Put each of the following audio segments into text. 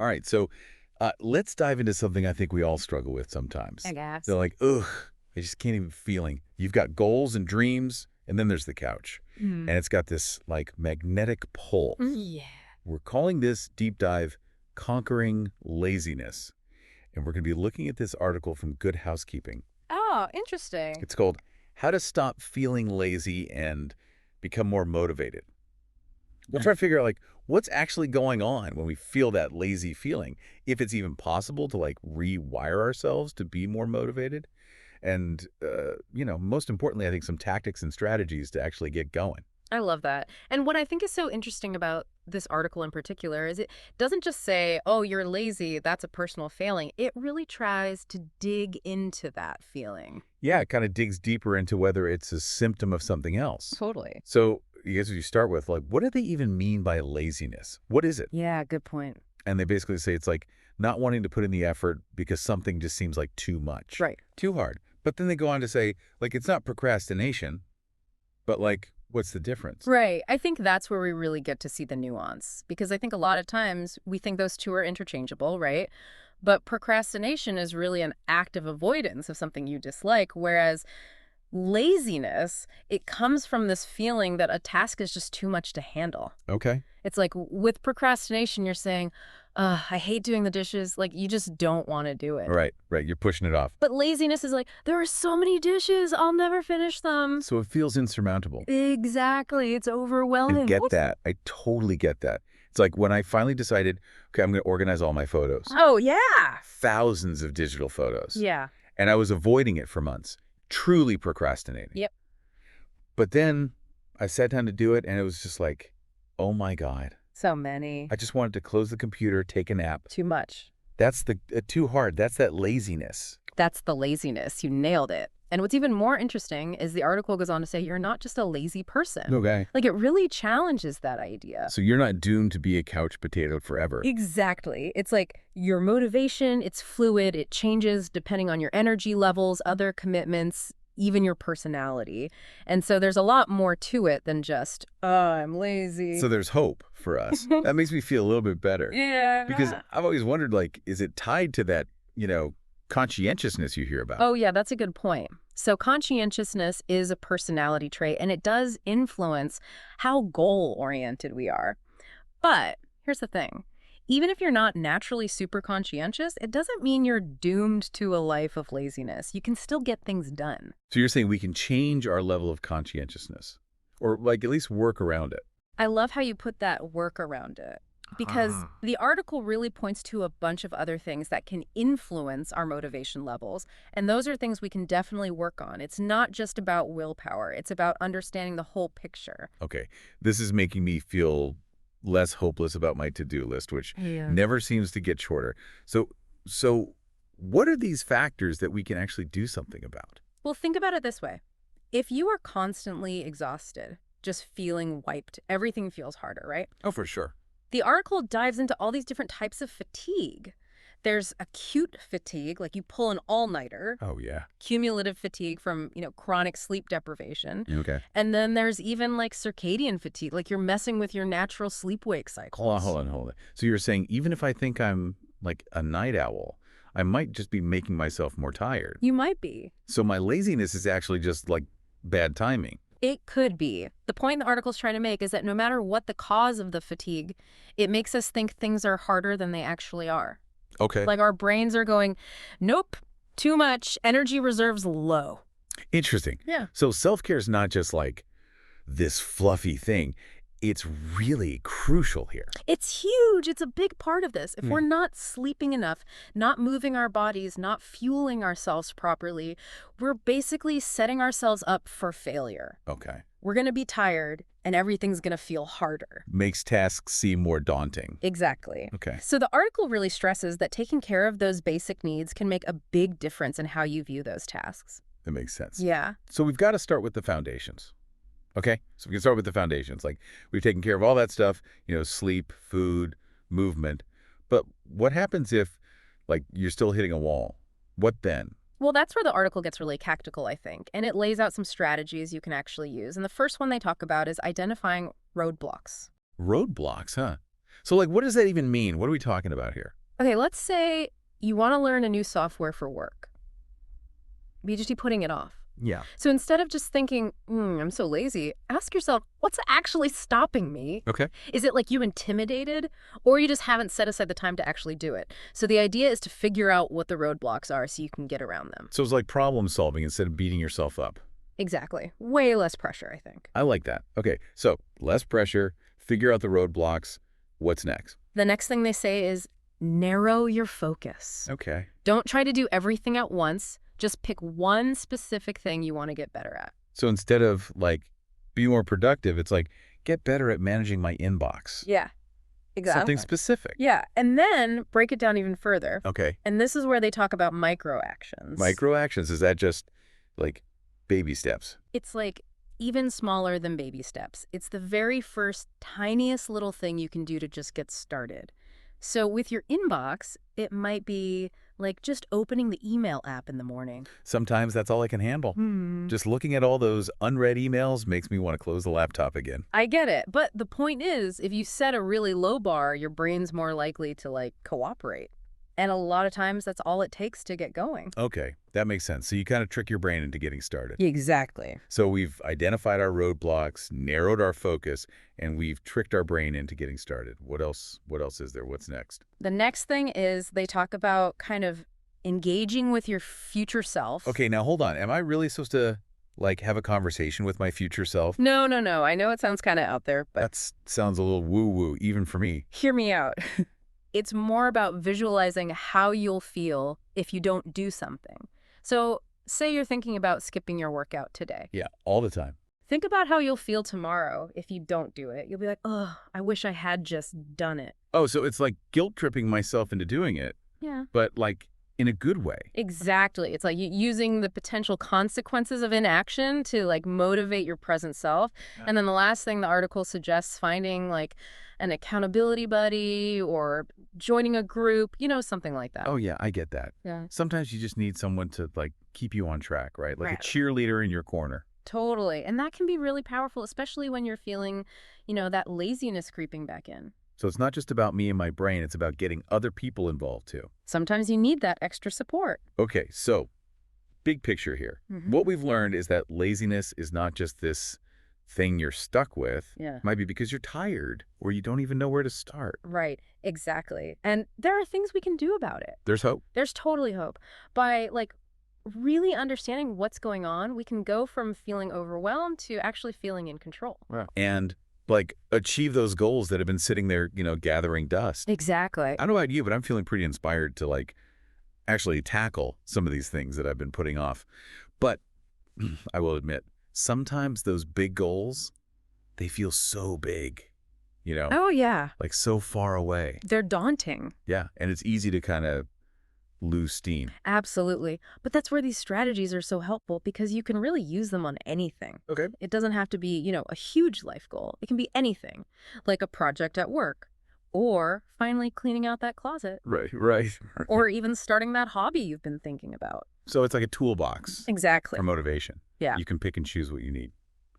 All right, so let's dive into something I think we all struggle with sometimes. I guess. They're like, ugh, I just can't even feeling. You've got goals and dreams, and then there's the couch. Mm. And it's got this like magnetic pull. Yeah. We're calling this deep dive Conquering Laziness. And we're going to be looking at this article from Good Housekeeping. Oh, interesting. It's called How to Stop Feeling Lazy and Become More Motivated. We'll try to figure out like what's actually going on when we feel that lazy feeling, if it's even possible to like rewire ourselves to be more motivated. And, most importantly, I think some tactics and strategies to actually get going. I love that. And what I think is so interesting about this article in particular is it doesn't just say, oh, you're lazy, that's a personal failing. It really tries to dig into that feeling. Yeah, it kind of digs deeper into whether it's a symptom of something else. Totally. So I guess if you start with, like, what do they even mean by laziness? What is it? Yeah, good point. And they basically say it's like not wanting to put in the effort because something just seems like too much. Right. Too hard. But then they go on to say, like, it's not procrastination, but like, what's the difference? Right. I think that's where we really get to see the nuance because I think a lot of times we think those two are interchangeable, right? But procrastination is really an act of avoidance of something you dislike, whereas laziness, it comes from this feeling that a task is just too much to handle. Okay. It's like with procrastination, you're saying, I hate doing the dishes. Like, you just don't want to do it. Right, right. You're pushing it off. But laziness is like, there are so many dishes. I'll never finish them. So it feels insurmountable. Exactly. It's I overwhelming. get that. I totally get that. It's like when I finally decided, okay, I'm going to organize all my photos. Oh, yeah. Thousands of digital photos. Yeah. And I was avoiding it for months, truly procrastinating. Yep. But then I sat down to do it, and it was just like, oh my God. So many. I just wanted to close the computer, take a nap. Too much. That's the too hard. That's that laziness. That's the laziness. You nailed it. And what's even more interesting is the article goes on to say you're not just a lazy person. Okay. Like, it really challenges that idea. So you're not doomed to be a couch potato forever. Exactly. It's like your motivation, it's fluid, it changes depending on your energy levels, other commitments, even your personality. And so there's a lot more to it than just, oh, I'm lazy. So there's hope for us. That makes me feel a little bit better. Yeah. Because I've always wondered, like, is it tied to that, conscientiousness you hear about? Oh, yeah, that's a good point. So conscientiousness is a personality trait, and it does influence how goal-oriented we are. But here's the thing. Even if you're not naturally super conscientious, it doesn't mean you're doomed to a life of laziness. You can still get things done. So you're saying we can change our level of conscientiousness, or like at least work around it. I love how you put that work around it. Because the article really points to a bunch of other things that can influence our motivation levels. And those are things we can definitely work on. It's not just about willpower. It's about understanding the whole picture. Okay. This is making me feel less hopeless about my to-do list, which never seems to get shorter. So what are these factors that we can actually do something about? Well, think about it this way. If you are constantly exhausted, just feeling wiped, everything feels harder, right? Oh, for sure. The article dives into all these different types of fatigue. There's acute fatigue, like you pull an all-nighter. Oh, yeah. Cumulative fatigue from, chronic sleep deprivation. Okay. And then there's even like circadian fatigue, like you're messing with your natural sleep-wake cycles. Hold on. So you're saying even if I think I'm like a night owl, I might just be making myself more tired. You might be. So my laziness is actually just like bad timing. It could be. The point the article's trying to make is that no matter what the cause of the fatigue, it makes us think things are harder than they actually are. Okay. Like our brains are going, nope, too much, energy reserves low. Interesting. Yeah. So self-care is not just like this fluffy thing. It's really crucial here. It's huge. It's a big part of this. If we're not sleeping enough, not moving our bodies, not fueling ourselves properly, we're basically setting ourselves up for failure. Okay. We're going to be tired, and everything's going to feel harder. Makes tasks seem more daunting. Exactly. Okay. So the article really stresses that taking care of those basic needs can make a big difference in how you view those tasks. That makes sense. Yeah. So we've got to start with the foundations. Okay? So we can start with the foundations. Like we've taken care of all that stuff, sleep, food, movement. But what happens if like you're still hitting a wall? What then? Well, that's where the article gets really tactical, I think, and it lays out some strategies you can actually use. And the first one they talk about is identifying roadblocks. Roadblocks, huh? So, like, what does that even mean? What are we talking about here? Okay, let's say you want to learn a new software for work, but you just keep putting it off. Yeah. So instead of just thinking, I'm so lazy, ask yourself, what's actually stopping me? Okay. Is it like you intimidated, or you just haven't set aside the time to actually do it? So the idea is to figure out what the roadblocks are so you can get around them. So it's like problem solving instead of beating yourself up. Exactly. Way less pressure, I think. I like that. Okay. So less pressure, figure out the roadblocks. What's next? The next thing they say is narrow your focus. Okay. Don't try to do everything at once. Just pick one specific thing you want to get better at. So instead of like be more productive, it's like get better at managing my inbox. Yeah, exactly. Something specific. Yeah, and then break it down even further. Okay. And this is where they talk about micro actions. Micro actions, is that just like baby steps? It's like even smaller than baby steps. It's the very first, tiniest little thing you can do to just get started. So with your inbox, it might be like just opening the email app in the morning. Sometimes that's all I can handle. Just looking at all those unread emails makes me want to close the laptop again. I get it. But the point is, if you set a really low bar, your brain's more likely to like cooperate. And a lot of times that's all it takes to get going. Okay, that makes sense. So you kind of trick your brain into getting started. Exactly. So we've identified our roadblocks, narrowed our focus, and we've tricked our brain into getting started. What else is there? What's next? The next thing is they talk about kind of engaging with your future self. Okay, now hold on. Am I really supposed to like have a conversation with my future self? No. I know it sounds kind of out there, but That sounds a little woo-woo, even for me. hear me out. It's more about visualizing how you'll feel if you don't do something. So say you're thinking about skipping your workout today. Yeah, all the time. Think about how you'll feel tomorrow if you don't do it. You'll be like, oh, I wish I had just done it. Oh, so it's like guilt-tripping myself into doing it, Yeah. but like in a good way. Exactly. It's like using the potential consequences of inaction to like motivate your present self. And then the last thing the article suggests, finding like an accountability buddy or joining a group, something like that. Oh, yeah, I get that. Yeah. Sometimes you just need someone to like keep you on track, right? Like Right. a cheerleader in your corner. Totally. And that can be really powerful, especially when you're feeling, that laziness creeping back in. So it's not just about me and my brain, it's about getting other people involved too. Sometimes you need that extra support. Okay, so big picture here. Mhm. What we've learned is that laziness is not just this thing you're stuck with. Yeah. It might be because you're tired or you don't even know where to start. Right. Exactly. And there are things we can do about it. There's hope. There's totally hope. By really understanding what's going on, we can go from feeling overwhelmed to actually feeling in control. And like achieve those goals that have been sitting there, gathering dust. Exactly. I don't know about you, but I'm feeling pretty inspired to like actually tackle some of these things that I've been putting off. But I will admit, sometimes those big goals, they feel so big, Oh, yeah. like so far away. They're daunting. Yeah, and it's easy to kind of lose steam. Absolutely. But that's where these strategies are so helpful because you can really use them on anything. Okay. It doesn't have to be, a huge life goal. It can be anything, like a project at work, or finally cleaning out that closet, Right. or even starting that hobby you've been thinking about. So it's like a toolbox Exactly. for motivation. Yeah. You can pick and choose what you need.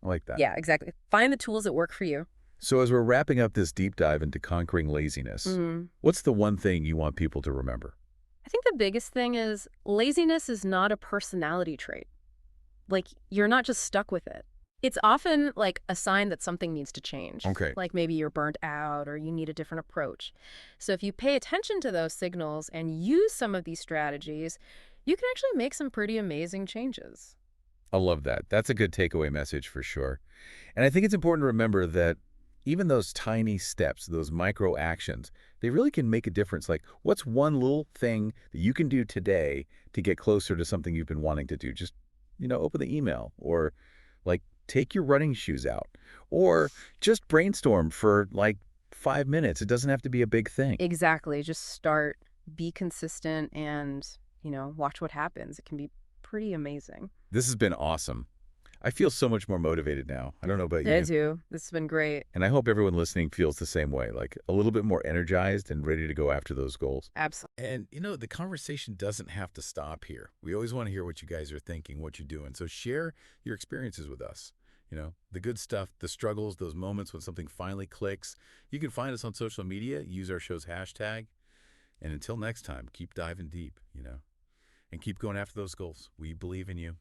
I like that. Yeah, exactly. Find the tools that work for you. So as we're wrapping up this deep dive into conquering laziness, what's the one thing you want people to remember? I think the biggest thing is laziness is not a personality trait. Like, you're not just stuck with it. It's often like a sign that something needs to change. Okay. Like maybe you're burnt out or you need a different approach. So if you pay attention to those signals and use some of these strategies, you can actually make some pretty amazing changes. I love that. That's a good takeaway message for sure. And I think it's important to remember that even those tiny steps, those micro actions, they really can make a difference. Like, what's one little thing that you can do today to get closer to something you've been wanting to do? Just, open the email or like take your running shoes out or just brainstorm for like 5 minutes. It doesn't have to be a big thing. Exactly. Just start, be consistent, and, watch what happens. It can be pretty amazing. This has been awesome. I feel so much more motivated now. I don't know about you. I do. This has been great. And I hope everyone listening feels the same way, like a little bit more energized and ready to go after those goals. Absolutely. And, the conversation doesn't have to stop here. We always want to hear what you guys are thinking, what you're doing. So share your experiences with us. The good stuff, the struggles, those moments when something finally clicks. You can find us on social media, use our show's hashtag. And until next time, keep diving deep, and keep going after those goals. We believe in you.